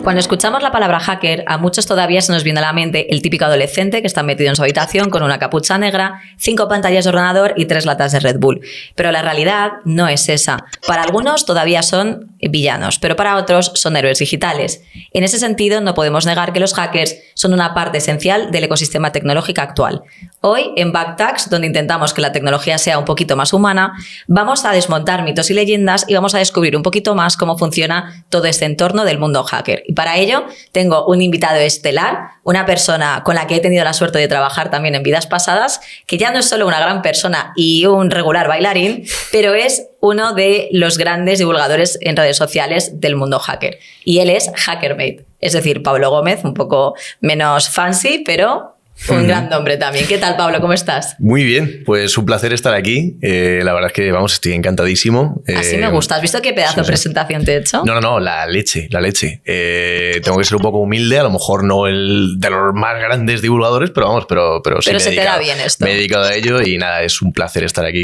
Cuando escuchamos la palabra hacker, a muchos todavía se nos viene a la mente el típico adolescente que está metido en su habitación con una capucha negra, 5 pantallas de ordenador y 3 latas de Red Bull. Pero la realidad no es esa. Para algunos todavía son villanos, pero para otros son héroes digitales. En ese sentido, no podemos negar que los hackers son una parte esencial del ecosistema tecnológico actual. Hoy, en Backtax, donde intentamos que la tecnología sea un poquito más humana, vamos a desmontar mitos y leyendas y vamos a descubrir un poquito más cómo funciona todo este entorno del mundo hacker. Y para ello, tengo un invitado estelar, una persona con la que he tenido la suerte de trabajar también en vidas pasadas, que ya no es solo una gran persona y un regular bailarín, pero es uno de los grandes divulgadores en redes sociales del mundo hacker. Y él es HackerMate, es decir, Pablo Gómez, un poco menos fancy, pero un gran nombre también. ¿Qué tal, Pablo? ¿Cómo estás? Muy bien, pues un placer estar aquí. La verdad es que, vamos, estoy encantadísimo. Así me gusta. ¿Has visto qué pedazo de presentación te he hecho? No, la leche. Tengo que ser un poco humilde, a lo mejor no el de los más grandes divulgadores, pero vamos, pero sí se te da bien esto. Me he dedicado a ello y nada, es un placer estar aquí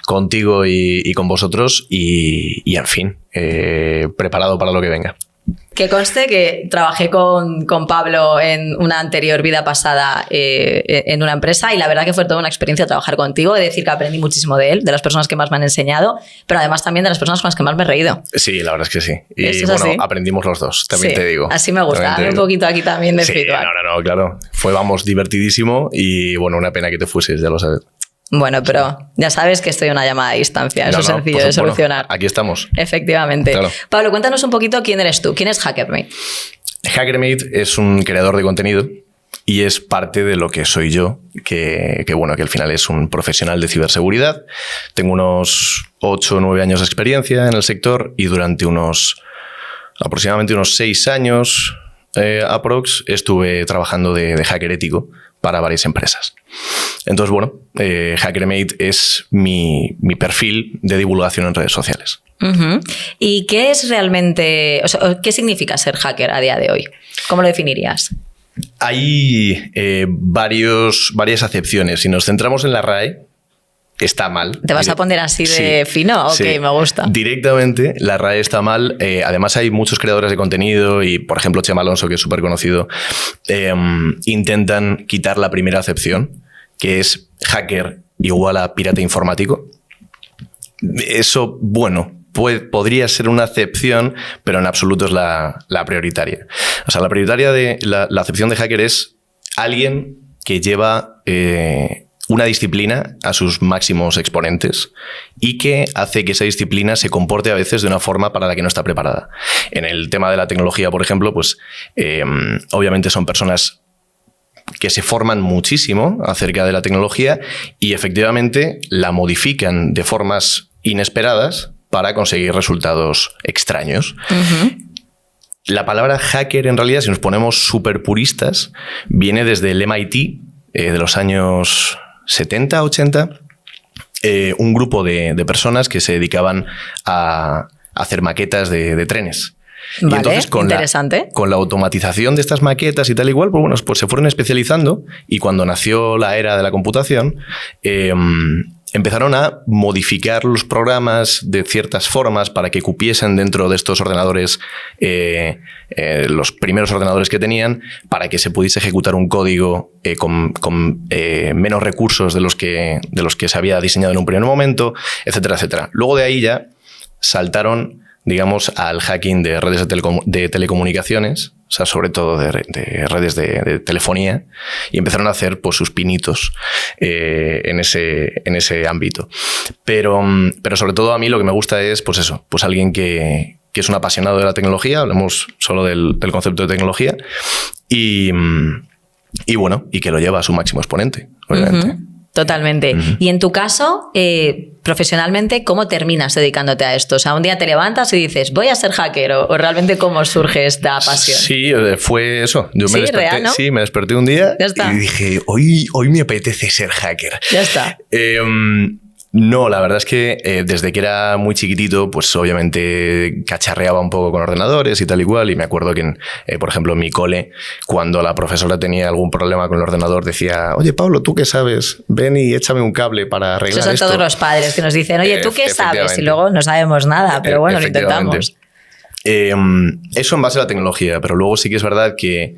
contigo y con vosotros y en fin, preparado para lo que venga. Que conste que trabajé con Pablo en una anterior vida pasada en una empresa y la verdad que fue toda una experiencia trabajar contigo. He de decir que aprendí muchísimo de él, de las personas que más me han enseñado, pero además también de las personas con las que más me he reído. Sí, la verdad es que sí. Y ¿Eso bueno, así? Aprendimos los dos, también te digo. Así me gusta, dame un poquito aquí también de feedback. No, claro. Fue, vamos, divertidísimo y bueno, una pena que te fueses, ya lo sabes. Bueno, pero ya sabes que estoy a una llamada a distancia, eso es sencillo de solucionar. Aquí estamos. Efectivamente. Claro. Pablo, cuéntanos un poquito quién eres tú, quién es HackerMate. HackerMate es un creador de contenido y es parte de lo que soy yo, que al final es un profesional de ciberseguridad. Tengo unos 8 o 9 años de experiencia en el sector y durante aproximadamente unos 6 años aprox estuve trabajando de hacker ético para varias empresas. Entonces, HackerMate es mi perfil de divulgación en redes sociales. Uh-huh. ¿Y qué es realmente, qué significa ser hacker a día de hoy? ¿Cómo lo definirías? Hay varias acepciones. Si nos centramos en la RAE, está mal. ¿Te vas a poner así de fino? Ok, sí. Me gusta. Directamente, la RAE está mal. Además, hay muchos creadores de contenido y, por ejemplo, Chema Alonso, que es súper conocido, intentan quitar la primera acepción, que es hacker igual a pirata informático. Eso, podría ser una acepción, pero en absoluto es la prioritaria. O sea, la prioritaria de la acepción de hacker es alguien que lleva una disciplina a sus máximos exponentes y que hace que esa disciplina se comporte a veces de una forma para la que no está preparada. En el tema de la tecnología, por ejemplo, obviamente son personas que se forman muchísimo acerca de la tecnología y efectivamente la modifican de formas inesperadas para conseguir resultados extraños. Uh-huh. La palabra hacker, en realidad, si nos ponemos súper puristas, viene desde el MIT de los años 70, 80, un grupo de personas que se dedicaban a hacer maquetas de trenes. Vale, y entonces con la automatización de estas maquetas y tal igual, pues se fueron especializando y cuando nació la era de la computación, empezaron a modificar los programas de ciertas formas para que cupiesen dentro de estos ordenadores, los primeros ordenadores que tenían, para que se pudiese ejecutar un código con menos recursos de los que se había diseñado en un primer momento, etcétera, etcétera. Luego de ahí ya saltaron, digamos, al hacking de redes de telecomunicaciones, o sea, sobre todo de redes de telefonía, y empezaron a hacer pues sus pinitos en ese ámbito. Pero sobre todo a mí lo que me gusta es pues eso, pues alguien que es un apasionado de la tecnología, hablemos solo del concepto de tecnología, y que lo lleva a su máximo exponente, obviamente. Uh-huh. Totalmente. Uh-huh. Y en tu caso, profesionalmente, ¿cómo terminas dedicándote a esto? O sea, un día te levantas y dices, voy a ser hacker, o realmente ¿cómo surge esta pasión? Sí, fue eso. Yo me desperté, real, ¿no? Sí, me desperté un día y dije, hoy me apetece ser hacker. Ya está. No, la verdad es que desde que era muy chiquitito, pues obviamente cacharreaba un poco con ordenadores y tal y cual. Y me acuerdo que, por ejemplo, en mi cole, cuando la profesora tenía algún problema con el ordenador, decía, oye, Pablo, ¿tú qué sabes? Ven y échame un cable para arreglar esto. Esos son todos los padres que nos dicen, oye, ¿tú qué sabes? Y luego no sabemos nada, pero bueno, lo intentamos. Eso en base a la tecnología, pero luego sí que es verdad que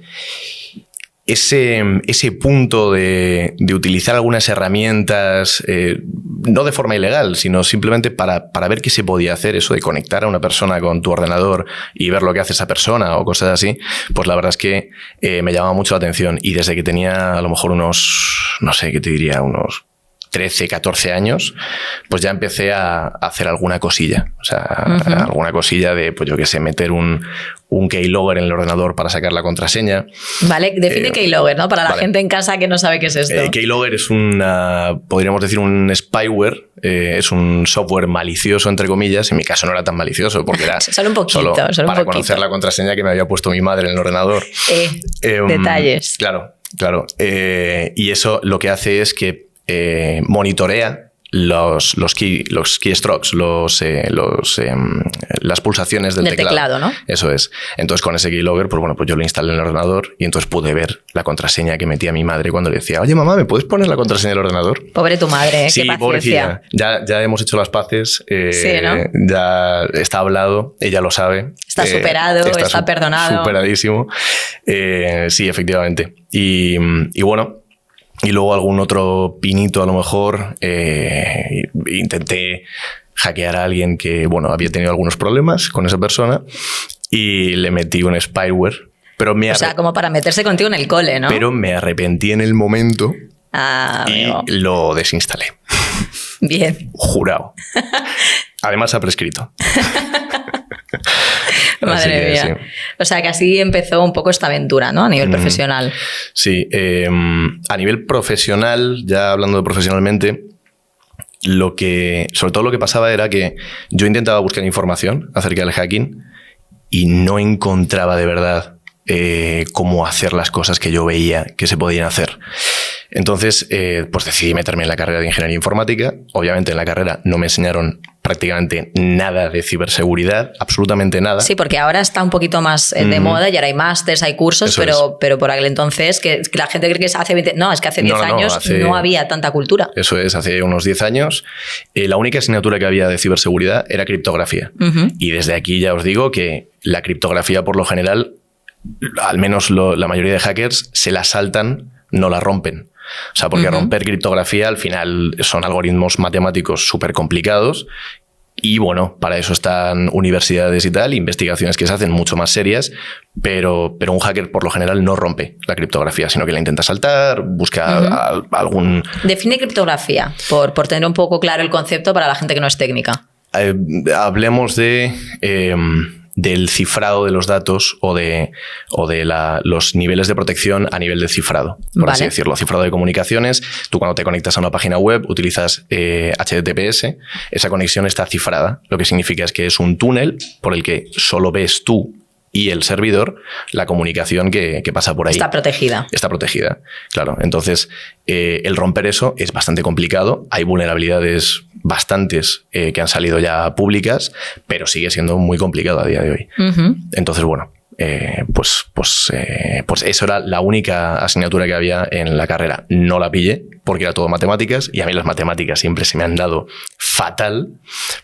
ese punto de utilizar algunas herramientas, no de forma ilegal, sino simplemente para ver qué se podía hacer, eso de conectar a una persona con tu ordenador y ver lo que hace esa persona o cosas así, pues la verdad es que me llamaba mucho la atención. Y desde que tenía a lo mejor unos, no sé, ¿qué te diría? Unos 13, 14 años, pues ya empecé a hacer alguna cosilla. O sea, alguna cosilla de, pues yo qué sé, meter un keylogger en el ordenador para sacar la contraseña. Vale, define keylogger, ¿no? Para la gente en casa que no sabe qué es esto. Keylogger es podríamos decir un spyware, es un software malicioso, entre comillas. En mi caso no era tan malicioso porque era solo un poquito, solo para un poquito. conocer la contraseña que me había puesto mi madre en el ordenador. Detalles. Claro. Y eso lo que hace es que monitorea los keystrokes, las pulsaciones del teclado, ¿no? Eso es. Entonces con ese keylogger, pues bueno, pues yo lo instalé en el ordenador y entonces pude ver la contraseña que metía mi madre cuando le decía, oye mamá, ¿me puedes poner la contraseña del ordenador? Pobre tu madre, sí, qué paciencia. Pobrecilla. Ya hemos hecho las paces. Sí, ¿no? Ya está hablado, ella lo sabe. Está superado, está perdonado. Superadísimo. Sí, efectivamente. Y bueno, y luego algún otro pinito a lo mejor. Intenté hackear a alguien que, bueno, había tenido algunos problemas con esa persona y le metí un spyware. Pero o sea, como para meterse contigo en el cole, ¿no? Pero me arrepentí en el momento y amigo. lo desinstalé. Bien. Jurado. Además ha prescrito. Madre mía. Sí. O sea, que así empezó un poco esta aventura, ¿no? A nivel profesional. Sí. A nivel profesional, ya hablando profesionalmente, sobre todo lo que pasaba era que yo intentaba buscar información acerca del hacking y no encontraba de verdad cómo hacer las cosas que yo veía que se podían hacer. Entonces, pues decidí meterme en la carrera de ingeniería informática. Obviamente en la carrera no me enseñaron prácticamente nada de ciberseguridad, absolutamente nada. Sí, porque ahora está un poquito más de moda y ahora hay másters, hay cursos, pero por aquel entonces, que la gente cree que es hace 20... No, es que hace 10 años no había tanta cultura. Eso es, hace unos 10 años. La única asignatura que había de ciberseguridad era criptografía. Y desde aquí ya os digo que la criptografía, por lo general, al menos la mayoría de hackers se la saltan, no la rompen. O sea, porque romper criptografía al final son algoritmos matemáticos súper complicados y bueno, para eso están universidades y tal, investigaciones que se hacen mucho más serias, pero un hacker por lo general no rompe la criptografía, sino que la intenta saltar, busca algún... Define criptografía, por tener un poco claro el concepto para la gente que no es técnica. Hablemos del cifrado de los datos o de los niveles de protección a nivel de cifrado, por así decirlo. Cifrado de comunicaciones. Tú cuando te conectas a una página web utilizas HTTPS. Esa conexión está cifrada. Lo que significa es que es un túnel por el que solo ves tú y el servidor la comunicación que pasa por ahí. Está protegida. Está protegida, claro. Entonces, el romper eso es bastante complicado. Hay vulnerabilidades bastantes que han salido ya públicas, pero sigue siendo muy complicado a día de hoy. Entonces, bueno, pues eso era la única asignatura que había en la carrera. No la pillé porque era todo matemáticas y a mí las matemáticas siempre se me han dado fatal.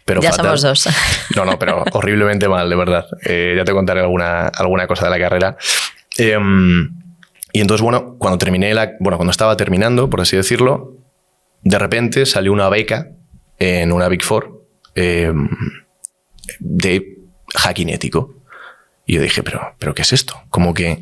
Pero ya fatal. Somos dos. No, pero horriblemente mal, de verdad. Ya te contaré alguna cosa de la carrera. Y entonces, bueno, cuando estaba terminando, por así decirlo, de repente salió una beca en una Big Four de hacking ético. Y yo dije, ¿pero qué es esto? ¿Cómo que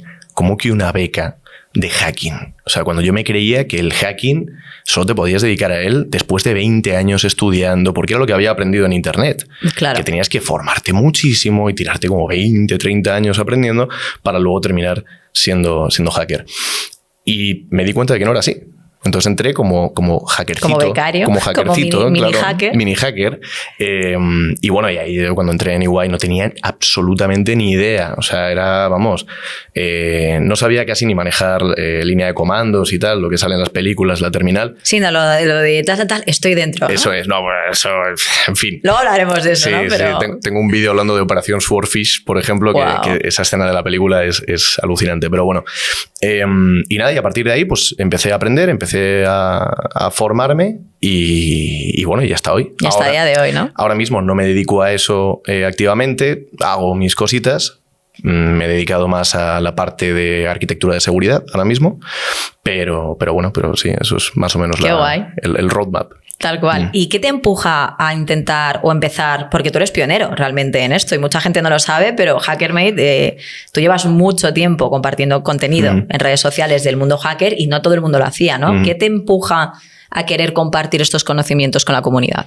una beca de hacking? O sea, cuando yo me creía que el hacking solo te podías dedicar a él después de 20 años estudiando, porque era lo que había aprendido en Internet. Claro. Que tenías que formarte muchísimo y tirarte como 20, 30 años aprendiendo para luego terminar siendo hacker. Y me di cuenta de que no era así. Entonces entré como hackercito. Como becario. Como hackercito. Como mini claro, hacker. Mini hacker. Y bueno, y ahí cuando entré en EY no tenía absolutamente ni idea. O sea, era, no sabía casi ni manejar línea de comandos y tal, lo que sale en las películas, la terminal. Sí, no, lo de tal, estoy dentro. Eso es, eso, en fin. Luego hablaremos de eso, sí, ¿no? Pero... Sí, tengo un vídeo hablando de Operación Swordfish, por ejemplo, wow. que esa escena de la película es alucinante. Pero bueno, y nada, y a partir de ahí pues empecé a aprender, empecé empecé a formarme y bueno, y hasta hoy. Y hasta el día de hoy, ¿no? Ahora mismo no me dedico a eso activamente, hago mis cositas. Me he dedicado más a la parte de arquitectura de seguridad ahora mismo, pero sí, eso es más o menos el roadmap. Tal cual. ¿Y qué te empuja a intentar o empezar? Porque tú eres pionero realmente en esto y mucha gente no lo sabe, pero HackerMate, tú llevas mucho tiempo compartiendo contenido en redes sociales del mundo hacker y no todo el mundo lo hacía, ¿no? ¿Qué te empuja a querer compartir estos conocimientos con la comunidad?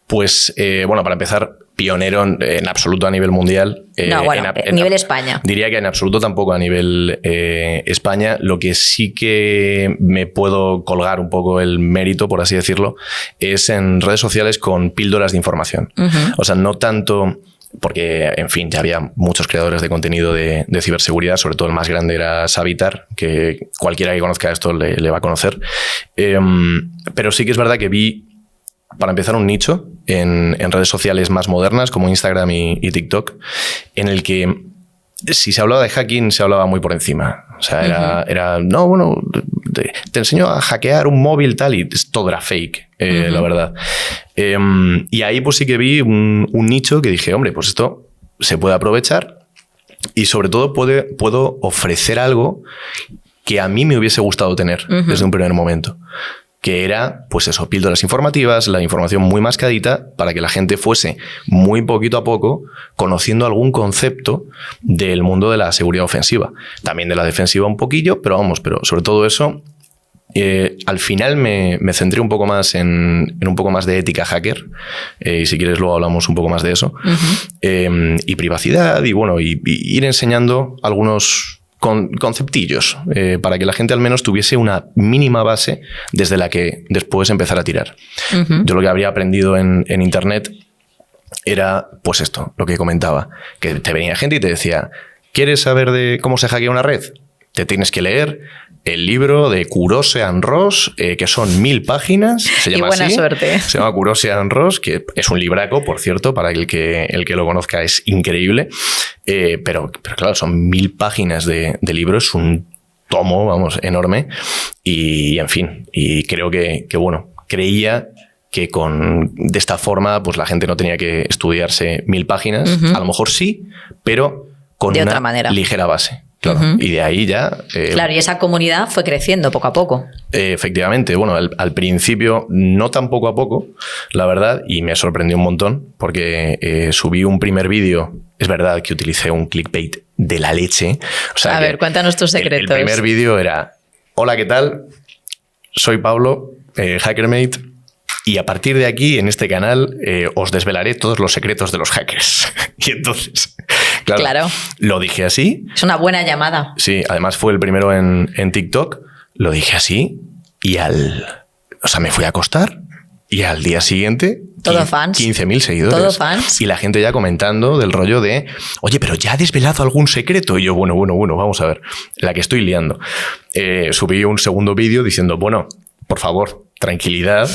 Pues, bueno, para empezar, pionero en absoluto a nivel mundial. A nivel España. Diría que en absoluto tampoco a nivel España. Lo que sí que me puedo colgar un poco el mérito, por así decirlo, es en redes sociales con píldoras de información. O sea, no tanto... Porque, en fin, ya había muchos creadores de contenido de ciberseguridad, sobre todo el más grande era Savitar, que cualquiera que conozca esto le va a conocer. Pero sí que es verdad que vi, para empezar, un nicho en redes sociales más modernas como Instagram y TikTok, en el que si se hablaba de hacking se hablaba muy por encima. O sea, no, bueno, te enseño a hackear un móvil tal, y todo era fake, la verdad. Y ahí pues sí que vi un nicho que dije, hombre, pues esto se puede aprovechar y sobre todo puedo ofrecer algo que a mí me hubiese gustado tener desde un primer momento. Que era, pues eso, píldoras informativas, la información muy mascadita para que la gente fuese muy poquito a poco conociendo algún concepto del mundo de la seguridad ofensiva. También de la defensiva un poquillo, pero sobre todo eso, al final me centré un poco más en un poco más de ética hacker, y si quieres luego hablamos un poco más de eso, y privacidad, y bueno, y ir enseñando algunos conceptillos para que la gente al menos tuviese una mínima base desde la que después empezar a tirar. Yo lo que habría aprendido en internet era pues esto, lo que comentaba, que te venía gente y te decía, ¿quieres saber de cómo se hackea una red? Te tienes que leer el libro de Kurose and Ross, que son 1000 páginas. Se llama buena así. Suerte. Se llama Kurose and Ross, que es un libraco, por cierto, para el que lo conozca es increíble. Pero claro, son 1000 páginas de libro, es un tomo, vamos, enorme. Y en fin, y creo que bueno, creía que de esta forma pues la gente no tenía que estudiarse 1000 páginas. A lo mejor sí, pero con de una otra manera. Ligera base. Claro, y de ahí ya... claro, y esa comunidad fue creciendo poco a poco. Efectivamente, bueno, al principio no tan poco a poco, la verdad, y me sorprendió un montón, porque subí un primer vídeo, es verdad que utilicé un clickbait de la leche. O sea, a ver, cuéntanos tus secretos. El primer vídeo era, hola, ¿qué tal? Soy Pablo, HackerMate, y a partir de aquí, en este canal, os desvelaré todos los secretos de los hackers. Y entonces, claro, lo dije así. Es una buena llamada. Sí, además fue el primero en TikTok. Lo dije así y me fui a acostar y al día siguiente... Todo fans. 15.000 seguidores. Todo fans. Y la gente ya comentando del rollo de, oye, pero ya ha desvelado algún secreto. Y yo, bueno, vamos a ver, la que estoy liando. Subí un segundo vídeo diciendo, bueno, por favor, tranquilidad.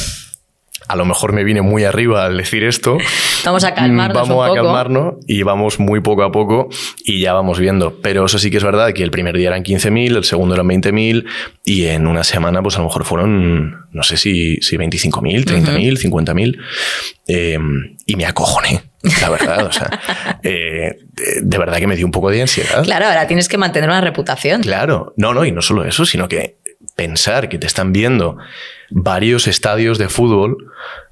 A lo mejor me vine muy arriba al decir esto. Vamos a calmarnos un poco. Vamos a calmarnos y vamos muy poco a poco y ya vamos viendo. Pero eso sí que es verdad que el primer día eran 15.000, el segundo eran 20.000 y en una semana pues a lo mejor fueron, no sé si 25.000, 30.000, 50.000. Y me acojoné, la verdad. O sea, de verdad que me dio un poco de ansiedad. Claro, ahora tienes que mantener una reputación. Claro. No, y no solo eso, sino que pensar que te están viendo varios estadios de fútbol,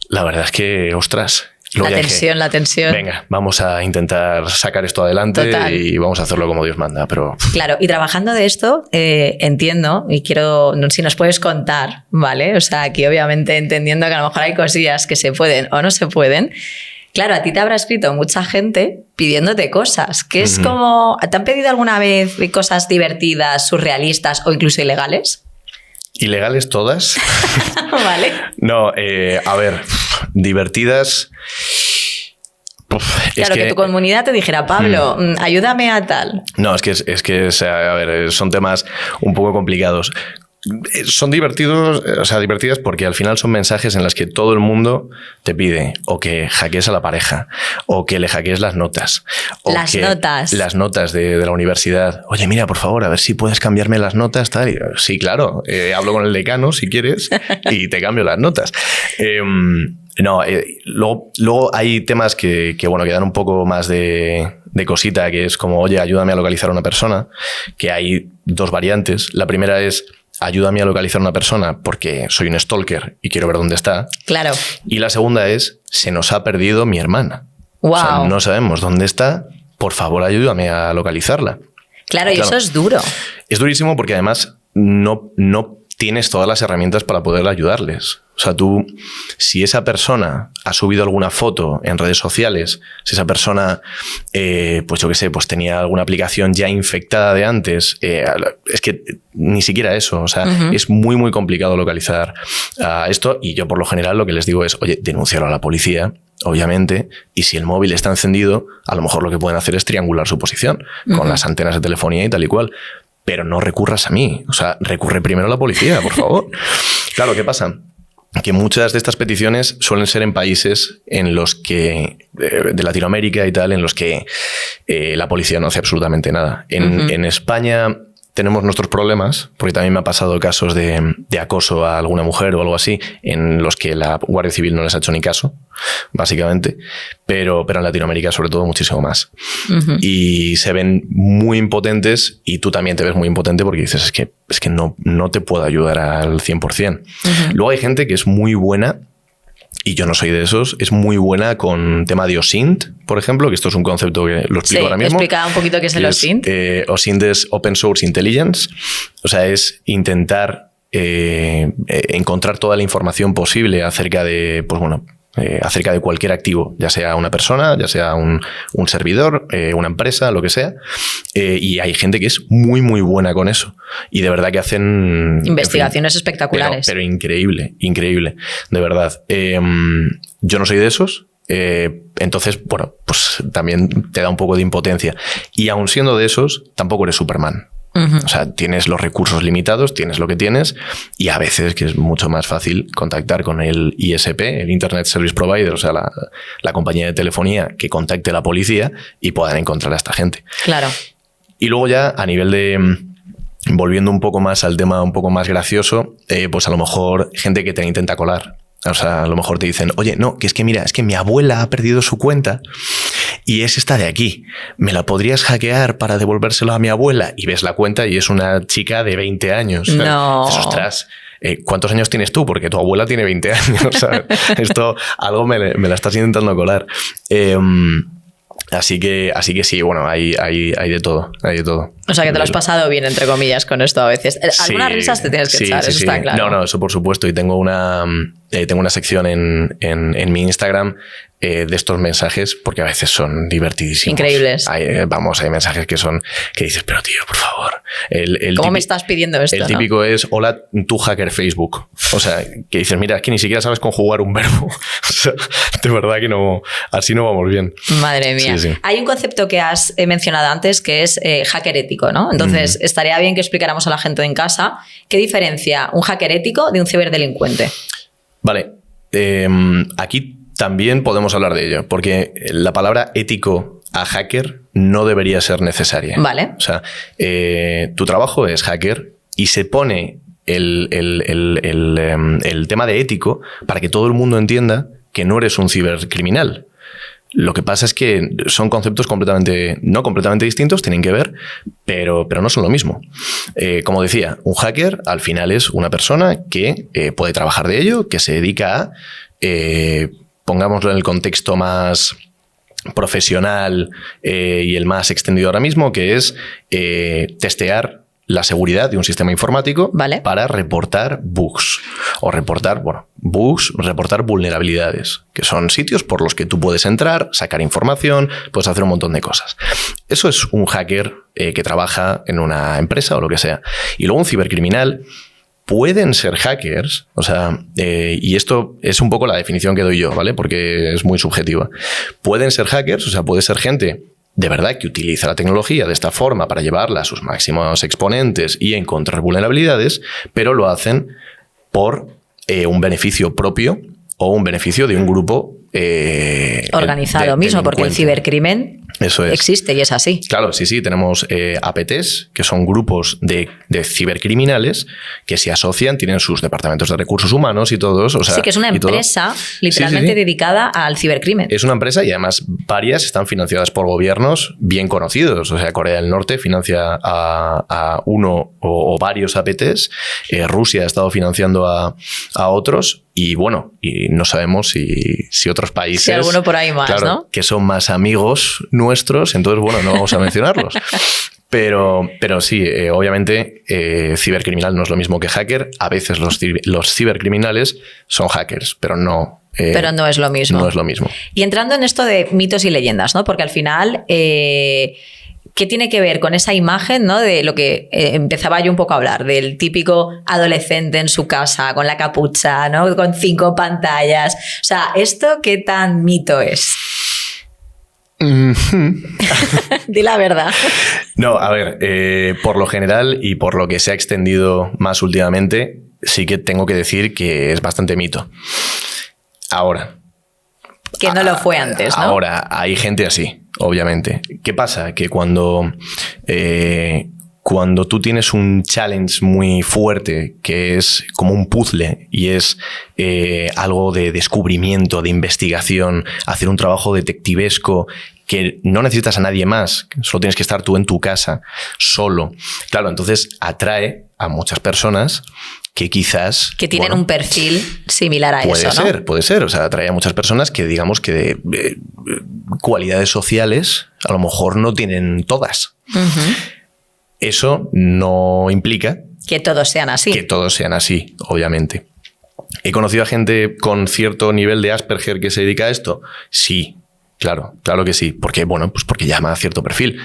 la verdad es que, ostras. La tensión. Venga, vamos a intentar sacar esto adelante. Total. Y vamos a hacerlo como Dios manda. Pero... Claro, y trabajando de esto, entiendo, y quiero, si nos puedes contar, ¿vale? O sea, aquí obviamente entendiendo que a lo mejor hay cosillas que se pueden o no se pueden. Claro, a ti te habrá escrito mucha gente pidiéndote cosas, que es como... ¿Te han pedido alguna vez cosas divertidas, surrealistas o incluso ilegales? ¿Ilegales todas? Vale. No, a ver, divertidas... Claro, que tu comunidad te dijera, Pablo, ayúdame a tal. No, es que a ver, son temas un poco complicados. Son divertidos, o sea, divertidas porque al final son mensajes en los que todo el mundo te pide o que hackees a la pareja, o que le hackees las notas. O las que notas. Las notas de la universidad. Oye, mira, por favor, a ver si puedes cambiarme las notas. Tal. Y, sí, claro, hablo con el decano si quieres y te cambio las notas. Luego hay temas que dan un poco más de cosita, que es como, oye, ayúdame a localizar a una persona, que hay dos variantes. La primera es, ayúdame a localizar a una persona porque soy un stalker y quiero ver dónde está. Claro. Y la segunda es, se nos ha perdido mi hermana. Wow. O sea, no sabemos dónde está, por favor, ayúdame a localizarla. Claro, y eso es duro. Es durísimo porque además no tienes todas las herramientas para poder ayudarles. O sea, tú, si esa persona ha subido alguna foto en redes sociales, si esa persona, pues yo qué sé, pues tenía alguna aplicación ya infectada de antes, es que ni siquiera eso. O sea, es muy, muy complicado localizar esto. Y yo, por lo general, lo que les digo es, oye, denúncialo a la policía, obviamente, y si el móvil está encendido, a lo mejor lo que pueden hacer es triangular su posición con las antenas de telefonía y tal y cual. Pero no recurras a mí. O sea, recurre primero a la policía, por favor. Claro, ¿qué pasa? Que muchas de estas peticiones suelen ser en países en los que, de Latinoamérica y tal, en los que la policía no hace absolutamente nada. En España tenemos nuestros problemas, porque también me ha pasado casos de acoso a alguna mujer o algo así, en los que la Guardia Civil no les ha hecho ni caso, básicamente, pero en Latinoamérica sobre todo muchísimo más. Y se ven muy impotentes y tú también te ves muy impotente porque dices, es que no te puedo ayudar al 100%. Luego hay gente que es muy buena, y yo no soy de esos, es muy buena con tema de OSINT, por ejemplo, que esto es un concepto que lo explico ahora mismo. Explica un poquito qué es el OSINT. OSINT es Open Source Intelligence, o sea, es intentar encontrar toda la información posible acerca de, pues bueno, acerca de cualquier activo, ya sea una persona, ya sea un servidor, una empresa, lo que sea. Y hay gente que es muy, muy buena con eso. Y de verdad que hacen investigaciones espectaculares. Pero increíble, increíble, de verdad. Yo no soy de esos. Entonces, bueno, pues también te da un poco de impotencia. Y aun siendo de esos, tampoco eres Superman. O sea, tienes los recursos limitados, tienes lo que tienes, y a veces que es mucho más fácil contactar con el ISP, el Internet Service Provider, o sea, la compañía de telefonía que contacte a la policía y puedan encontrar a esta gente. Claro. Y luego ya a nivel de, volviendo un poco más al tema un poco más gracioso, pues a lo mejor gente que te intenta colar. O sea, a lo mejor te dicen, oye, no, que es que mira, es que mi abuela ha perdido su cuenta y es esta de aquí. ¿Me la podrías hackear para devolvérselo a mi abuela? Y ves la cuenta y es una chica de 20 años. No. Ostras, ¿cuántos años tienes tú? Porque tu abuela tiene 20 años, ¿sabes? Esto, algo me la estás intentando colar. Así que sí, bueno, hay de todo, hay de todo. O sea, que te lo has pasado bien, entre comillas, con esto a veces. Algunas risas te tienes que echar, eso está claro. No, eso por supuesto. Y tengo una sección en mi Instagram de estos mensajes, porque a veces son divertidísimos. Increíbles. Hay mensajes que dices, pero tío, por favor. ¿Cómo me estás pidiendo esto? El típico es, hola, tú hacker Facebook. O sea, que dices, mira, es que ni siquiera sabes conjugar un verbo. O sea, de verdad que no, así no vamos bien. Madre mía. Sí. Hay un concepto que has mencionado antes que es hacker ético, ¿no? Entonces, estaría bien que explicáramos a la gente en casa qué diferencia un hacker ético de un ciberdelincuente. Vale. Aquí también podemos hablar de ello, porque la palabra ético a hacker no debería ser necesaria. Vale. O sea, tu trabajo es hacker y se pone el tema de ético para que todo el mundo entienda que no eres un cibercriminal. Lo que pasa es que son conceptos no completamente distintos, tienen que ver, pero no son lo mismo. Como decía, un hacker al final es una persona que puede trabajar de ello, que se dedica a, pongámoslo en el contexto más profesional y el más extendido ahora mismo, que es testear la seguridad de un sistema informático, ¿vale?, para reportar bugs o reportar vulnerabilidades, que son sitios por los que tú puedes entrar, sacar información, puedes hacer un montón de cosas. Eso es un hacker que trabaja en una empresa o lo que sea. Y luego un cibercriminal pueden ser hackers, o sea, y esto es un poco la definición que doy yo, ¿vale? Porque es muy subjetiva. Pueden ser hackers, o sea, puede ser gente de verdad que utiliza la tecnología de esta forma para llevarla a sus máximos exponentes y encontrar vulnerabilidades, pero lo hacen por un beneficio propio o un beneficio de un grupo organizado mismo, porque el cibercrimen eso existe y es así. Claro, sí. Tenemos APTs, que son grupos de cibercriminales que se asocian, tienen sus departamentos de recursos humanos y todos. O sea, sí, que es una empresa literalmente dedicada al cibercrimen. Es una empresa y además varias están financiadas por gobiernos bien conocidos. O sea, Corea del Norte financia a uno o varios APTs. Rusia ha estado financiando a otros. Y bueno, y no sabemos si otros países... Si alguno por ahí más, claro, ¿no? que son más amigos nuestros, entonces, bueno, no vamos a mencionarlos. Pero sí, obviamente, cibercriminal no es lo mismo que hacker. A veces los cibercriminales son hackers, pero no... pero no es lo mismo. No es lo mismo. Y entrando en esto de mitos y leyendas, ¿no? Porque al final... ¿qué tiene que ver con esa imagen, ¿no? De lo que empezaba yo un poco a hablar, del típico adolescente en su casa, con la capucha, ¿no? Con 5 pantallas. O sea, ¿esto qué tan mito es? Di la verdad. No, a ver, por lo general y por lo que se ha extendido más últimamente, sí que tengo que decir que es bastante mito. Ahora. Que no lo fue antes, ¿no? Ahora, hay gente así, obviamente. ¿Qué pasa? Que cuando tú tienes un challenge muy fuerte, que es como un puzzle y es algo de descubrimiento, de investigación, hacer un trabajo detectivesco que no necesitas a nadie más, solo tienes que estar tú en tu casa, solo. Claro, entonces atrae a muchas personas que quizás... Que tienen un perfil similar a eso, ¿no? Puede ser. O sea, atrae a muchas personas que digamos que de cualidades sociales a lo mejor no tienen todas. Uh-huh. Eso no implica... Que todos sean así. Que todos sean así, obviamente. ¿He conocido a gente con cierto nivel de Asperger que se dedica a esto? Sí, claro que sí. Porque, bueno, pues porque llama a cierto perfil.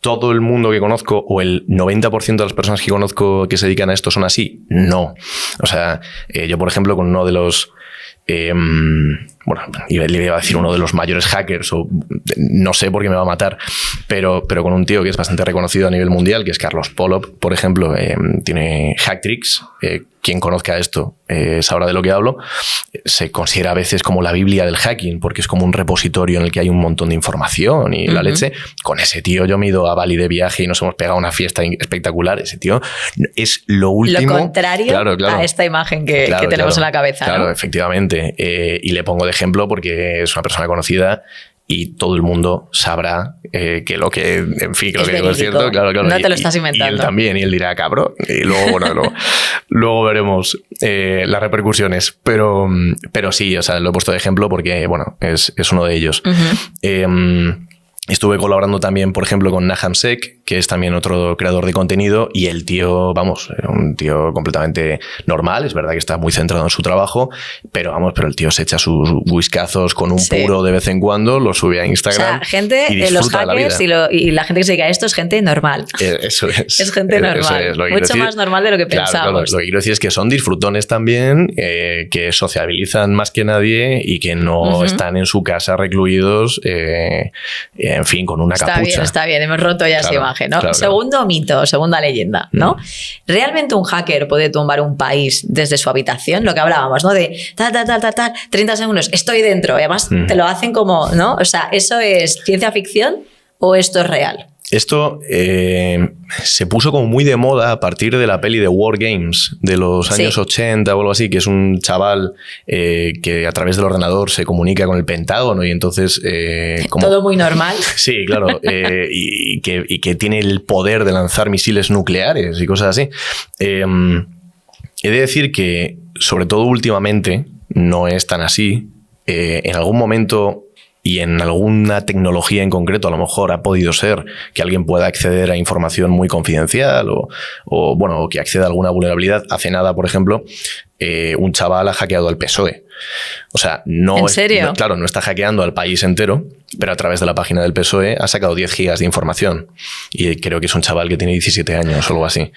¿Todo el mundo que conozco o el 90% de las personas que conozco que se dedican a esto son así? No. O sea, yo, por ejemplo, con uno de los... bueno, le iba a decir uno de los mayores hackers, o no sé por qué me va a matar, pero con un tío que es bastante reconocido a nivel mundial, que es Carlos Polop, por ejemplo, tiene Hacktricks. Quien conozca esto sabrá de lo que hablo. Se considera a veces como la Biblia del hacking, porque es como un repositorio en el que hay un montón de información y la leche. Con ese tío yo me he ido a Bali de viaje y nos hemos pegado una fiesta espectacular. Ese tío es lo último... Lo contrario a esta imagen que tenemos en la cabeza, Claro, ¿no? Efectivamente. Y le pongo de ejemplo porque es una persona conocida y todo el mundo sabrá que lo que, en fin, que lo que digo es cierto. Claro. No te lo estás inventando. Y él también, y él dirá, cabrón. Y luego, bueno, luego veremos las repercusiones. Pero sí, o sea, lo he puesto de ejemplo porque, bueno, es uno de ellos. Uh-huh. Estuve colaborando también, por ejemplo, con Nahum Sek, que es también otro creador de contenido, y el tío, vamos, un tío completamente normal. Es verdad que está muy centrado en su trabajo, pero el tío se echa sus whiskazos con un puro de vez en cuando, lo sube a Instagram. O sea, gente, los hackers y la gente que se dedica a esto es gente normal. Eso es. Es gente normal. Eso es lo que mucho más normal de lo que pensamos. Claro, lo que quiero decir es que son disfrutones también, que sociabilizan más que nadie y que no están en su casa recluidos, en fin, con una capucha. Está bien, hemos roto ya esa imagen, ¿no? Segundo mito, segunda leyenda, ¿no? ¿Realmente un hacker puede tumbar un país desde su habitación? Lo que hablábamos, ¿no? De tal, 30 segundos, estoy dentro. Y además te lo hacen como, ¿no? O sea, ¿eso es ciencia ficción o esto es real? Esto se puso como muy de moda a partir de la peli de War Games de los años 80 o algo así, que es un chaval que a través del ordenador se comunica con el Pentágono y entonces... Todo muy normal. Sí, claro. y que tiene el poder de lanzar misiles nucleares y cosas así. He de decir que, sobre todo últimamente, no es tan así. En algún momento... Y en alguna tecnología en concreto, a lo mejor ha podido ser que alguien pueda acceder a información muy confidencial o que acceda a alguna vulnerabilidad. Hace nada, por ejemplo, un chaval ha hackeado al PSOE. O sea, ¿En serio? Claro, no está hackeando al país entero, pero a través de la página del PSOE ha sacado 10 gigas de información. Y creo que es un chaval que tiene 17 años o algo así.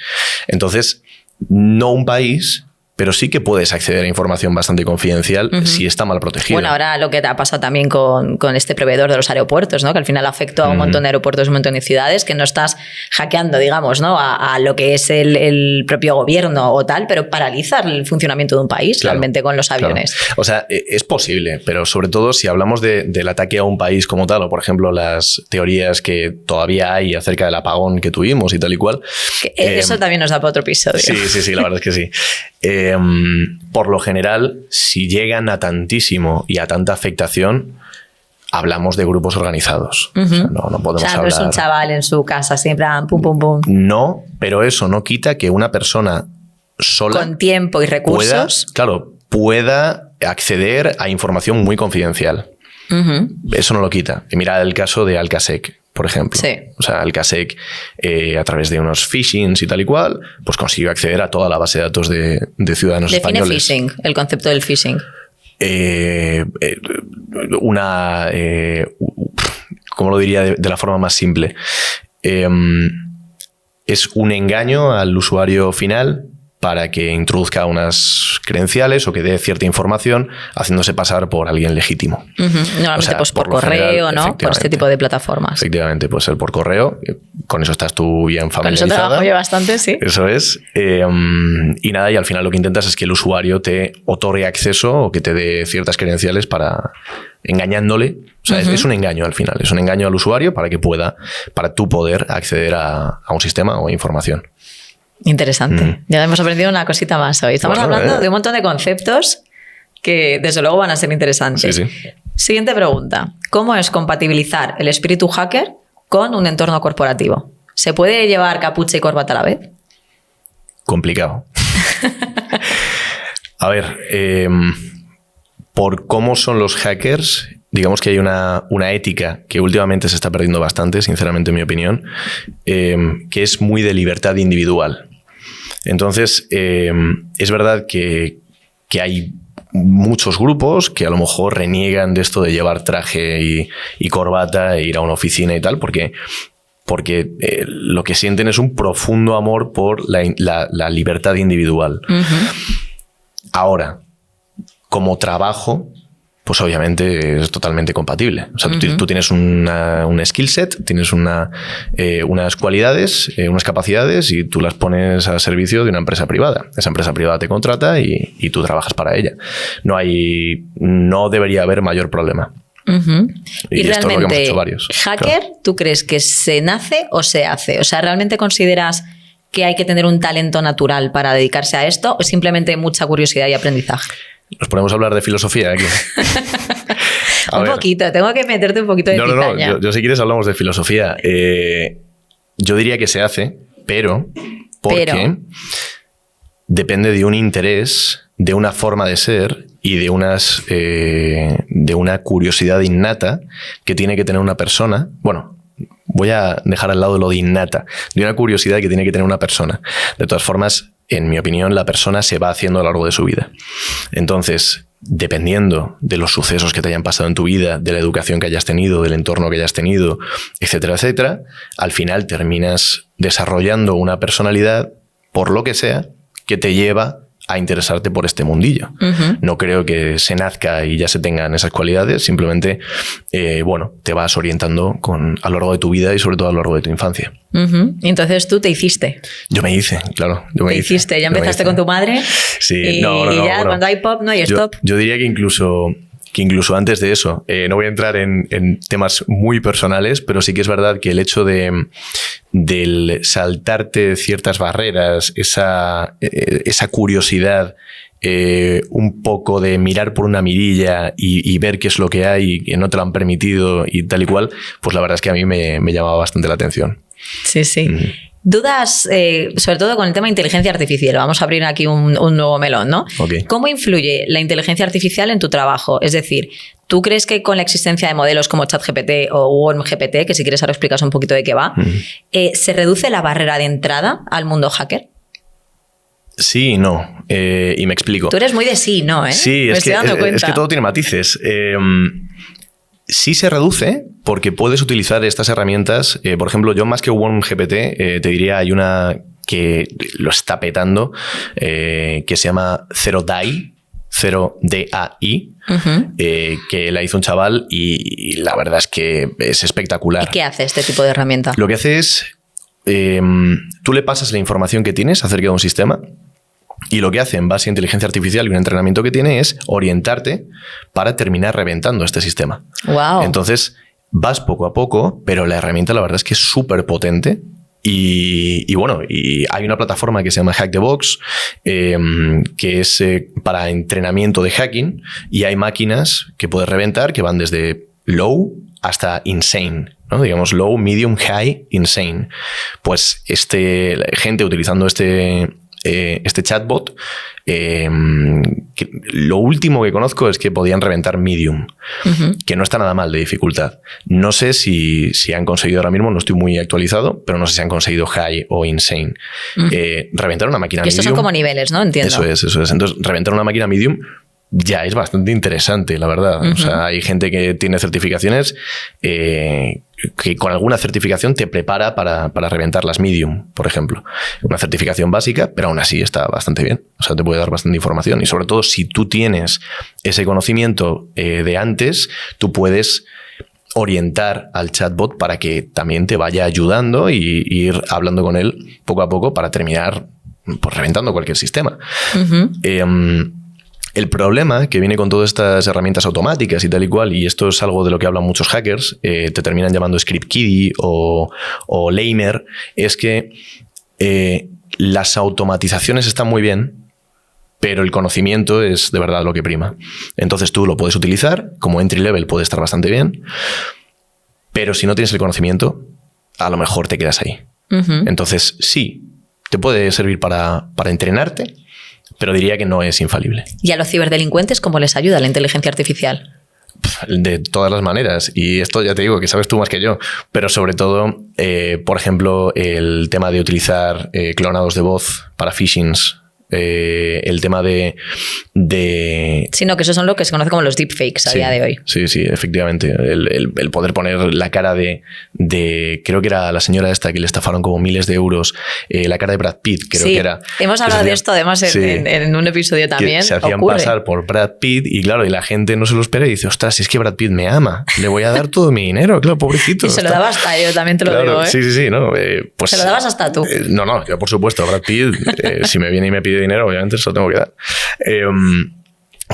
Entonces, no un país, pero sí que puedes acceder a información bastante confidencial si está mal protegida. Bueno, ahora lo que te ha pasado también con este proveedor de los aeropuertos, ¿no? Que al final afectó a un montón de aeropuertos, un montón de ciudades, que no estás hackeando, digamos, ¿no? a lo que es el propio gobierno o tal, pero paralizar el funcionamiento de un país, claro, realmente con los aviones. Claro. O sea, es posible, pero sobre todo si hablamos del ataque a un país como tal, o por ejemplo las teorías que todavía hay acerca del apagón que tuvimos y tal y cual. Eso también nos da para otro episodio. Sí, la verdad es que sí. Por lo general, si llegan a tantísimo y a tanta afectación, hablamos de grupos organizados. O sea, no podemos hablar... no es un chaval en su casa, siempre pum, pum, pum. No, pero eso no quita que una persona sola... Con tiempo y recursos... pueda acceder a información muy confidencial. Eso no lo quita. Mira el caso de Alcasec, por ejemplo. Sí. O sea, Alcasec, a través de unos phishings y tal y cual, pues consiguió acceder a toda la base de datos de ciudadanos españoles. Define phishing, el concepto del phishing. ¿Cómo lo diría de la forma más simple? Es un engaño al usuario final para que introduzca unas credenciales o que dé cierta información haciéndose pasar por alguien legítimo. Normalmente, o sea, pues por correo, general, ¿no? Por este tipo de plataformas. Efectivamente, puede ser por correo. Con eso estás tú bien familiarizada. Con eso trabajo yo bastante, sí. Eso es. Y nada, y al final lo que intentas es que el usuario te otorgue acceso o que te dé ciertas credenciales para engañándole. O sea, es un engaño al final. Es un engaño al usuario para tú poder acceder a un sistema o información. Interesante. Ya hemos aprendido una cosita más hoy. Estamos hablando de un montón de conceptos que desde luego van a ser interesantes. Sí. Siguiente pregunta. ¿Cómo es compatibilizar el espíritu hacker con un entorno corporativo? ¿Se puede llevar capucha y corbata a la vez? Complicado. A ver, por cómo son los hackers, digamos que hay una ética que últimamente se está perdiendo bastante, sinceramente en mi opinión, que es muy de libertad individual. Entonces, es verdad que hay muchos grupos que a lo mejor reniegan de esto de llevar traje y corbata e ir a una oficina y tal, porque lo que sienten es un profundo amor por la libertad individual. Ahora, como trabajo, pues obviamente es totalmente compatible. O sea, tú tienes un skill set, tienes unas cualidades, unas capacidades y tú las pones al servicio de una empresa privada. Esa empresa privada te contrata y tú trabajas para ella. No debería haber mayor problema. Y esto realmente, es lo que hemos hecho varios. ¿Hacker, claro, tú crees que se nace o se hace? O sea, ¿realmente consideras que hay que tener un talento natural para dedicarse a esto o simplemente mucha curiosidad y aprendizaje? Nos ponemos a hablar de filosofía aquí. Un poquito, tengo que meterte un poquito de cizaña. No, yo si quieres hablamos de filosofía. Yo diría que se hace, pero depende de un interés, de una forma de ser y de una curiosidad innata que tiene que tener una persona. Bueno, voy a dejar al lado lo de innata, de una curiosidad que tiene que tener una persona. De todas formas, en mi opinión, la persona se va haciendo a lo largo de su vida. Entonces, dependiendo de los sucesos que te hayan pasado en tu vida, de la educación que hayas tenido, del entorno que hayas tenido, etcétera, etcétera, al final terminas desarrollando una personalidad, por lo que sea, que te lleva a interesarte por este mundillo. No creo que se nazca y ya se tengan esas cualidades, simplemente, te vas orientando a lo largo de tu vida y sobre todo a lo largo de tu infancia. Y entonces tú te hiciste. Yo me hice, claro. ¿Ya empezaste con tu madre? Sí, cuando hay pop no hay stop. Yo diría que incluso antes de eso, no voy a entrar en temas muy personales, pero sí que es verdad que el hecho del saltarte ciertas barreras, esa curiosidad, un poco de mirar por una mirilla y ver qué es lo que hay y que no te lo han permitido y tal y cual, pues la verdad es que a mí me llamaba bastante la atención. Sí. Dudas, sobre todo con el tema de inteligencia artificial. Vamos a abrir aquí un nuevo melón, ¿no? Okay. ¿Cómo influye la inteligencia artificial en tu trabajo? Es decir, ¿tú crees que con la existencia de modelos como ChatGPT o WormGPT, que si quieres ahora explicas un poquito de qué va, se reduce la barrera de entrada al mundo hacker? Sí y no. Y me explico. Tú eres muy de sí, ¿no? Sí, es que todo tiene matices. Sí se reduce porque puedes utilizar estas herramientas. Por ejemplo, yo más que WormGPT te diría hay una que lo está petando, que se llama Zero DAI, que la hizo un chaval y la verdad es que es espectacular. ¿Y qué hace este tipo de herramienta? Lo que hace es, tú le pasas la información que tienes acerca de un sistema y lo que hace en base a inteligencia artificial y un entrenamiento que tiene es orientarte para terminar reventando este sistema. Wow. Entonces vas poco a poco, pero la herramienta la verdad es que es súper potente. Y bueno, y hay una plataforma que se llama Hack the Box, que es para entrenamiento de hacking, y hay máquinas que puedes reventar que van desde low hasta insane, ¿no? Digamos low, medium, high, insane. Pues gente utilizando este chatbot, lo último que conozco es que podían reventar medium, que no está nada mal de dificultad. No sé si han conseguido ahora mismo, no estoy muy actualizado, pero no sé si han conseguido high o insane. Reventar una máquina medium... Estos son como niveles, ¿no? Entiendo. Eso es. Entonces, reventar una máquina medium ya es bastante interesante, la verdad. O sea, hay gente que tiene certificaciones que con alguna certificación te prepara para reventar las medium, por ejemplo. Una certificación básica, pero aún así está bastante bien. O sea, te puede dar bastante información. Y sobre todo, si tú tienes ese conocimiento de antes, tú puedes orientar al chatbot para que también te vaya ayudando y ir hablando con él poco a poco para terminar pues, reventando cualquier sistema. El problema que viene con todas estas herramientas automáticas y tal y cual, y esto es algo de lo que hablan muchos hackers, te terminan llamando script kiddie o lamer, es que las automatizaciones están muy bien, pero el conocimiento es de verdad lo que prima. Entonces tú lo puedes utilizar, como entry level puede estar bastante bien, pero si no tienes el conocimiento, a lo mejor te quedas ahí. Entonces sí, te puede servir para entrenarte, pero diría que no es infalible. ¿Y a los ciberdelincuentes cómo les ayuda la inteligencia artificial? De todas las maneras. Y esto ya te digo que sabes tú más que yo. Pero sobre todo, por ejemplo, el tema de utilizar clonados de voz para phishings. El tema de... Sino que esos son lo que se conoce como los deepfakes a día de hoy. Sí, efectivamente. El poder poner la cara de... Creo que era la señora esta que le estafaron como miles de euros. La cara de Brad Pitt, creo que era. Hemos hablado de esto además en un episodio también. Se hacían pasar por Brad Pitt y claro, y la gente no se lo espera y dice, ostras, si es que Brad Pitt me ama, le voy a dar todo mi dinero, claro, pobrecito. Y se lo dabas hasta yo, también te lo digo. Sí, no. Pues, ¿se lo dabas hasta tú? No, yo por supuesto, Brad Pitt, si me viene y me pide dinero, obviamente se lo tengo que dar.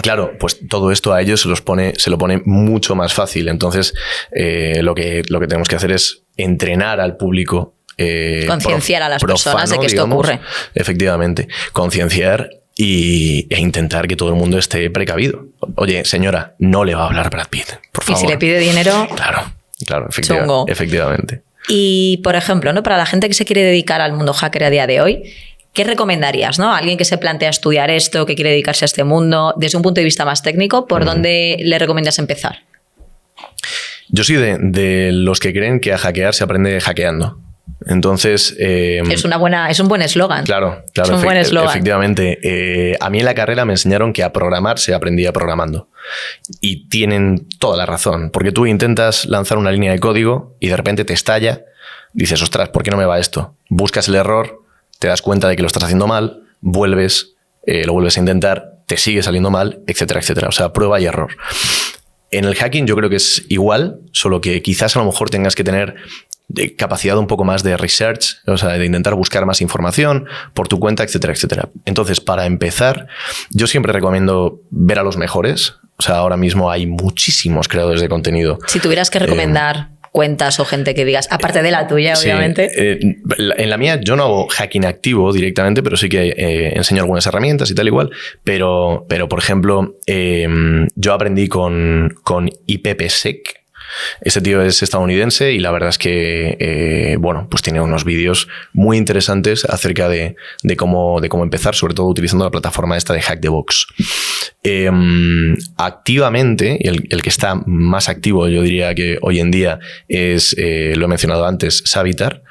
Claro, pues todo esto a ellos se lo pone mucho más fácil. Entonces, lo que tenemos que hacer es entrenar al público. Concienciar a las personas de que esto ocurre. Efectivamente, concienciar e intentar que todo el mundo esté precavido. Oye, señora, no le va a hablar Brad Pitt, por favor. Y si le pide dinero... Claro, efectivamente. Y, por ejemplo, ¿no? Para la gente que se quiere dedicar al mundo hacker a día de hoy, ¿qué recomendarías, ¿no? Alguien que se plantea estudiar esto, que quiere dedicarse a este mundo, desde un punto de vista más técnico, ¿por dónde le recomiendas empezar? Yo soy de los que creen que a hackear se aprende hackeando. Entonces... es un buen eslogan. Claro, es un buen eslogan. Efectivamente. A mí en la carrera me enseñaron que a programar se aprendía programando. Y tienen toda la razón. Porque tú intentas lanzar una línea de código y de repente te estalla. Dices, ostras, ¿por qué no me va esto? Buscas el error, te das cuenta de que lo estás haciendo mal, lo vuelves a intentar, te sigue saliendo mal, etcétera, etcétera. O sea, prueba y error. En el hacking yo creo que es igual, solo que quizás a lo mejor tengas que tener capacidad un poco más de research, o sea, de intentar buscar más información por tu cuenta, etcétera, etcétera. Entonces, para empezar, yo siempre recomiendo ver a los mejores. O sea, ahora mismo hay muchísimos creadores de contenido. Si tuvieras que recomendar cuentas o gente que digas, aparte de la tuya, obviamente. En la mía yo no hago hacking activo directamente, pero sí que enseño algunas herramientas y tal igual. Pero por ejemplo, yo aprendí con IPPSec. Este tío es estadounidense y la verdad es que pues tiene unos vídeos muy interesantes acerca de cómo empezar, sobre todo utilizando la plataforma esta de Hack the Box. Activamente, el que está más activo, yo diría que hoy en día es, lo he mencionado antes, Savitar.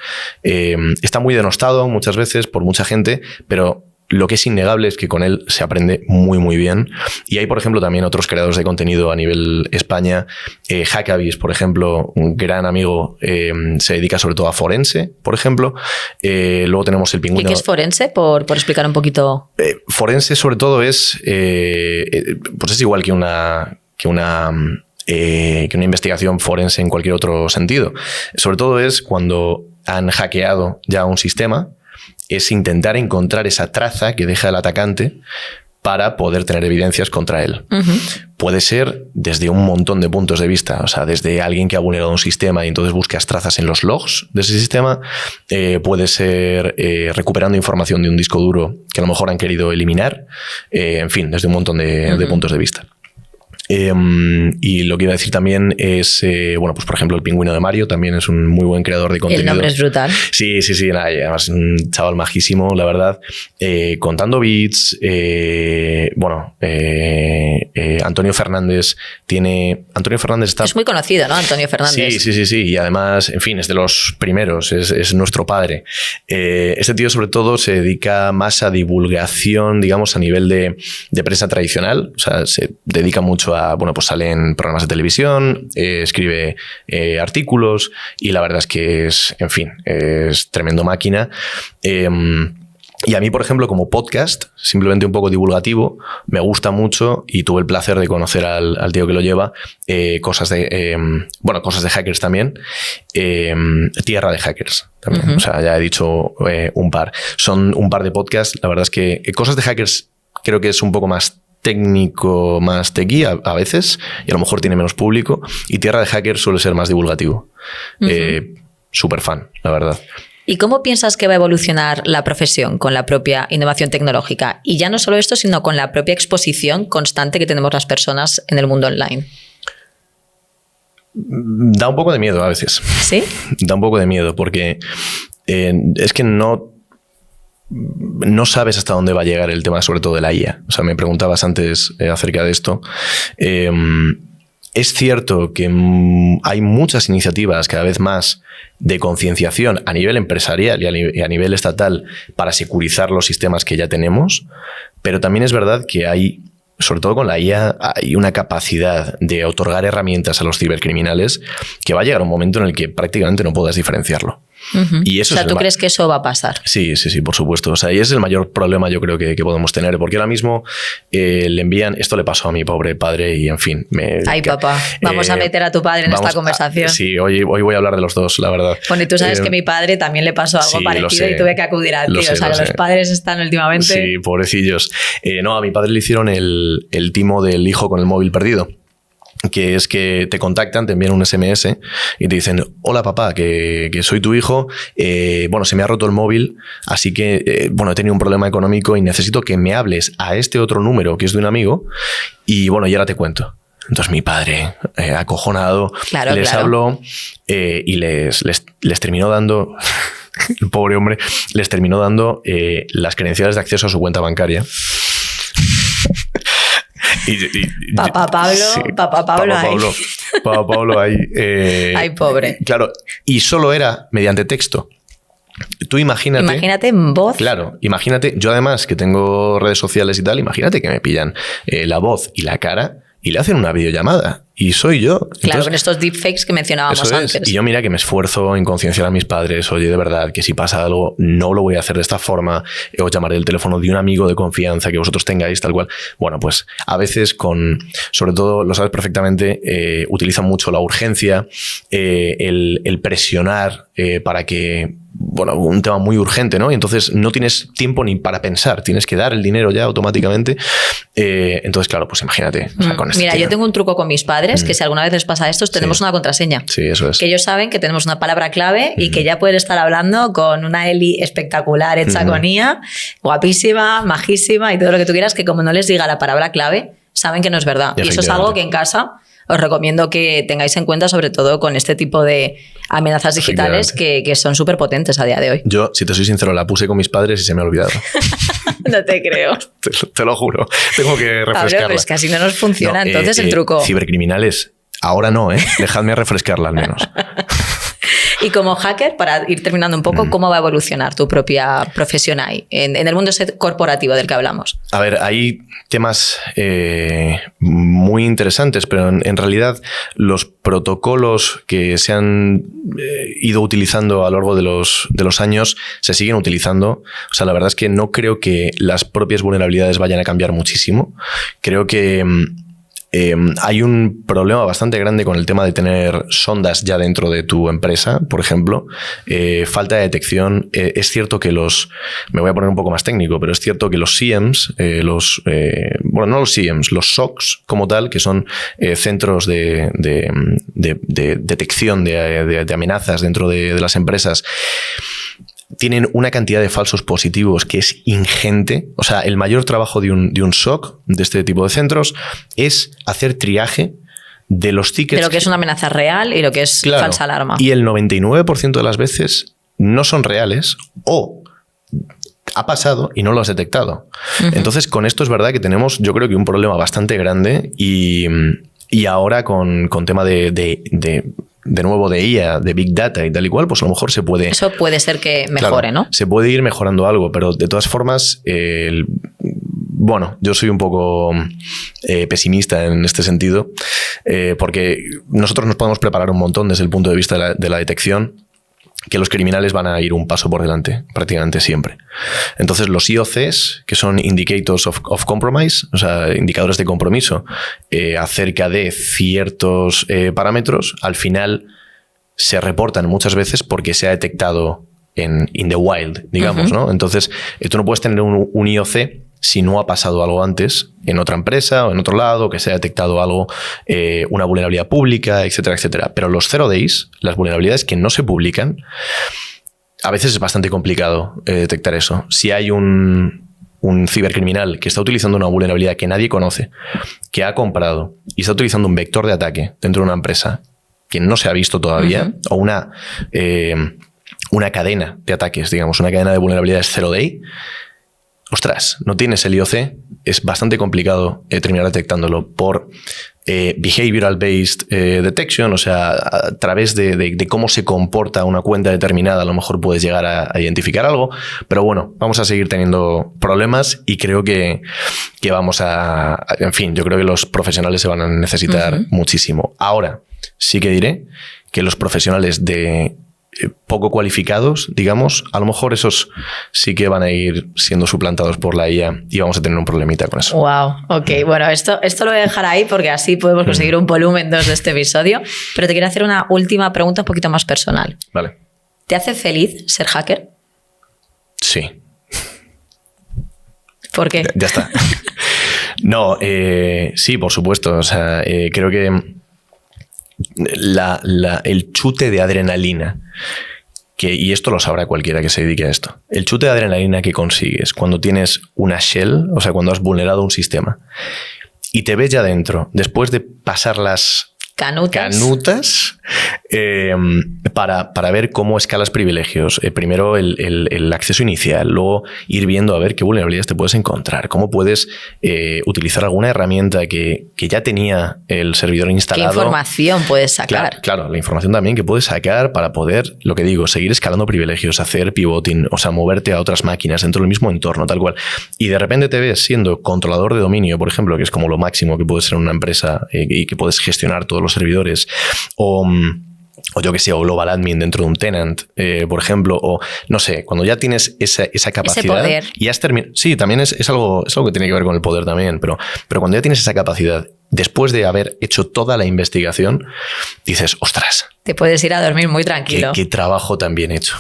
Está muy denostado muchas veces por mucha gente, pero lo que es innegable es que con él se aprende muy, muy bien. Y hay, por ejemplo, también otros creadores de contenido a nivel España. Hackabyss, por ejemplo, un gran amigo, se dedica sobre todo a forense, por ejemplo. Luego tenemos el Pingüino. ¿Y qué es forense? Por explicar un poquito. Forense, sobre todo, pues es igual que una investigación forense en cualquier otro sentido. Sobre todo es cuando han hackeado ya un sistema, es intentar encontrar esa traza que deja el atacante para poder tener evidencias contra él. Uh-huh. Puede ser desde un montón de puntos de vista, o sea, desde alguien que ha vulnerado un sistema y entonces buscas trazas en los logs de ese sistema, puede ser recuperando información de un disco duro que a lo mejor han querido eliminar, en fin, desde un montón de puntos de vista. Y lo que iba a decir también es, pues por ejemplo, el Pingüino de Mario también es un muy buen creador de contenido. El nombre es brutal. Sí, además un chaval majísimo, la verdad. Contando bits, Antonio Fernández está... Es muy conocido, ¿no? Antonio Fernández. Sí. Y además, en fin, es de los primeros, es nuestro padre. Este tío, sobre todo, se dedica más a divulgación, digamos, a nivel de prensa tradicional. O sea, se dedica mucho pues sale en programas de televisión, escribe artículos y la verdad es que es tremendo máquina. Y a mí, por ejemplo, como podcast, simplemente un poco divulgativo, me gusta mucho y tuve el placer de conocer al tío que lo lleva, cosas de hackers también, Tierra de Hackers también. Uh-huh. O sea, ya he dicho un par. Son un par de podcasts. La verdad es que Cosas de Hackers creo que es un poco más técnico, más techy a veces, y a lo mejor tiene menos público, y Tierra de Hackers suele ser más divulgativo. Uh-huh. Súper fan, la verdad. ¿Y cómo piensas que va a evolucionar la profesión con la propia innovación tecnológica? Y ya no solo esto, sino con la propia exposición constante que tenemos las personas en el mundo online. Da un poco de miedo a veces. ¿Sí? Da un poco de miedo porque es que no sabes hasta dónde va a llegar el tema, sobre todo de la IA. O sea, me preguntabas antes acerca de esto. Es cierto que hay muchas iniciativas cada vez más de concienciación a nivel empresarial y a nivel estatal para securizar los sistemas que ya tenemos, pero también es verdad que hay, sobre todo con la IA, hay una capacidad de otorgar herramientas a los cibercriminales que va a llegar un momento en el que prácticamente no puedas diferenciarlo. Uh-huh. Y eso ¿tú crees que eso va a pasar? Sí, por supuesto. O sea, y ese es el mayor problema, yo creo, que podemos tener. Porque ahora mismo le envían... Esto le pasó a mi pobre padre y, en fin... Papá, vamos a meter a tu padre en esta conversación. Sí, hoy voy a hablar de los dos, la verdad. Bueno, y tú sabes que a mi padre también le pasó algo parecido y tuve que acudir a ti. O sea, los padres están últimamente... Sí, pobrecillos. A mi padre le hicieron el timo del hijo con el móvil perdido. Que es que te contactan, te envían un SMS y te dicen: hola papá, que soy tu hijo, se me ha roto el móvil, así que he tenido un problema económico y necesito que me hables a este otro número que es de un amigo y y ahora te cuento. Entonces mi padre, acojonado, les habló y les terminó dando... el pobre hombre les terminó dando las credenciales de acceso a su cuenta bancaria. Papá Pablo ahí. Ay, pobre. Claro, y solo era mediante texto. Tú imagínate en voz. Claro, imagínate, yo además que tengo redes sociales y tal, imagínate que me pillan la voz y la cara y le hacen una videollamada. Y soy yo. Claro, entonces, con estos deepfakes que mencionábamos antes. Y yo mira que me esfuerzo en concienciar a mis padres. Oye, de verdad, que si pasa algo, no lo voy a hacer de esta forma. Os llamaré el teléfono de un amigo de confianza que vosotros tengáis, tal cual. Bueno, pues a veces sobre todo, lo sabes perfectamente, utilizan mucho la urgencia, el presionar para que... un tema muy urgente, ¿no? Y entonces no tienes tiempo ni para pensar. Tienes que dar el dinero ya automáticamente. Entonces, claro, pues imagínate. O sea, con mira, yo tengo un truco con mis padres, que si alguna vez les pasa esto, tenemos una contraseña. Sí, eso es. Que ellos saben que tenemos una palabra clave y que ya pueden estar hablando con una Eli espectacular hecha con IA, guapísima, majísima y todo lo que tú quieras, que como no les diga la palabra clave, saben que no es verdad. Y eso es algo que en casa os recomiendo que tengáis en cuenta, sobre todo con este tipo de amenazas digitales que son súper potentes a día de hoy. Yo, si te soy sincero, la puse con mis padres y se me ha olvidado. No te creo. Te lo juro. Tengo que refrescarla. Pablo, pero es que así no nos funciona entonces el truco. Cibercriminales, ahora no, Dejadme refrescarla al menos. Y como hacker, para ir terminando un poco, ¿cómo va a evolucionar tu propia profesión ahí, en el mundo corporativo del que hablamos? A ver, hay temas muy interesantes, pero en realidad los protocolos que se han ido utilizando a lo largo de los años se siguen utilizando. O sea, la verdad es que no creo que las propias vulnerabilidades vayan a cambiar muchísimo. Creo que hay un problema bastante grande con el tema de tener sondas ya dentro de tu empresa, por ejemplo. Falta de detección. Es cierto que me voy a poner un poco más técnico, pero es cierto que los SIEMs, no los SIEMs, los SOCs como tal, que son centros de detección de amenazas dentro de las empresas, tienen una cantidad de falsos positivos que es ingente. O sea, el mayor trabajo de un SOC, de este tipo de centros, es hacer triaje de los tickets. De lo que es una amenaza real y lo que es falsa alarma. Y el 99% de las veces no son reales o ha pasado y no lo has detectado. Entonces, con esto es verdad que tenemos, yo creo que un problema bastante grande y ahora con tema de nuevo de IA, de Big Data y tal y cual, pues a lo mejor se puede... Eso puede ser que mejore, claro, ¿no? Se puede ir mejorando algo, pero de todas formas, bueno, yo soy un poco pesimista en este sentido, porque nosotros nos podemos preparar un montón desde el punto de vista de la detección, que los criminales van a ir un paso por delante prácticamente siempre. Entonces los IOCs, que son Indicators of Compromise, o sea, indicadores de compromiso acerca de ciertos parámetros, al final se reportan muchas veces porque se ha detectado in the wild, digamos, ¿no? Entonces tú no puedes tener un IOC si no ha pasado algo antes en otra empresa o en otro lado, que se ha detectado algo, una vulnerabilidad pública, etcétera, etcétera. Pero los 0 days, las vulnerabilidades que no se publican, a veces es bastante complicado detectar eso. Si hay un cibercriminal que está utilizando una vulnerabilidad que nadie conoce, que ha comprado y está utilizando un vector de ataque dentro de una empresa que no se ha visto todavía, o una cadena de ataques, digamos, una cadena de vulnerabilidades 0 day, ostras, no tienes el IOC, es bastante complicado terminar detectándolo por behavioral-based detection, o sea, a través de cómo se comporta una cuenta determinada, a lo mejor puedes llegar a identificar algo, pero bueno, vamos a seguir teniendo problemas y creo que vamos en fin, yo creo que los profesionales se van a necesitar muchísimo. Ahora, sí que diré que los profesionales de poco cualificados, digamos, a lo mejor esos sí que van a ir siendo suplantados por la IA y vamos a tener un problemita con eso. Wow, ok. Bueno, esto lo voy a dejar ahí porque así podemos conseguir un volumen 2 de este episodio, pero te quiero hacer una última pregunta un poquito más personal. Vale. ¿Te hace feliz ser hacker? Sí. ¿Por qué? Ya está. No, sí, por supuesto. O sea, creo que el chute de adrenalina, y esto lo sabrá cualquiera que se dedique a esto, el chute de adrenalina que consigues cuando tienes una shell, o sea, cuando has vulnerado un sistema y te ves ya dentro, después de pasar las canutas para ver cómo escalas privilegios. Primero el acceso inicial, luego ir viendo a ver qué vulnerabilidades te puedes encontrar, cómo puedes utilizar alguna herramienta que ya tenía el servidor instalado. ¿Qué información puedes sacar? Claro, la información también que puedes sacar para poder, lo que digo, seguir escalando privilegios, hacer pivoting, o sea, moverte a otras máquinas dentro del mismo entorno, tal cual. Y de repente te ves siendo controlador de dominio, por ejemplo, que es como lo máximo que puede ser en una empresa y que puedes gestionar todos los servidores, o yo que sé, o global admin dentro de un tenant, por ejemplo, o no sé, cuando ya tienes esa capacidad. Ese poder. Y has terminado. Sí, también es algo que tiene que ver con el poder también, pero cuando ya tienes esa capacidad, después de haber hecho toda la investigación, dices, ostras. Te puedes ir a dormir muy tranquilo. Qué trabajo tan bien hecho.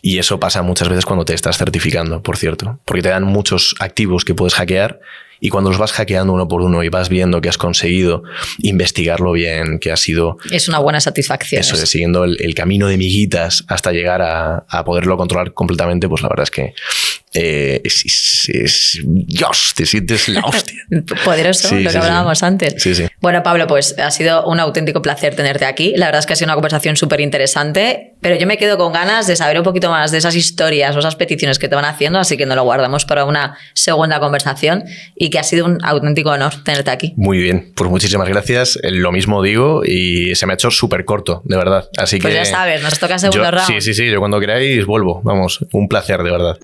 Y eso pasa muchas veces cuando te estás certificando, por cierto, porque te dan muchos activos que puedes hackear. Y cuando los vas hackeando uno por uno y vas viendo que has conseguido investigarlo bien, que ha sido... Es una buena satisfacción. Eso, siguiendo el camino de miguitas hasta llegar a poderlo controlar completamente, pues la verdad es que Dios, te sientes la hostia. Poderoso, Sí, lo que sí, hablábamos antes. Sí, sí. Bueno, Pablo, pues ha sido un auténtico placer tenerte aquí. La verdad es que ha sido una conversación súper interesante, pero yo me quedo con ganas de saber un poquito más de esas historias o esas peticiones que te van haciendo, así que nos lo guardamos para una segunda conversación y que ha sido un auténtico honor tenerte aquí. Muy bien, pues muchísimas gracias. Lo mismo digo y se me ha hecho súper corto, de verdad. Así Pues que ya sabes, nos toca segundo round. Sí, yo cuando queráis vuelvo. Vamos, un placer, de verdad.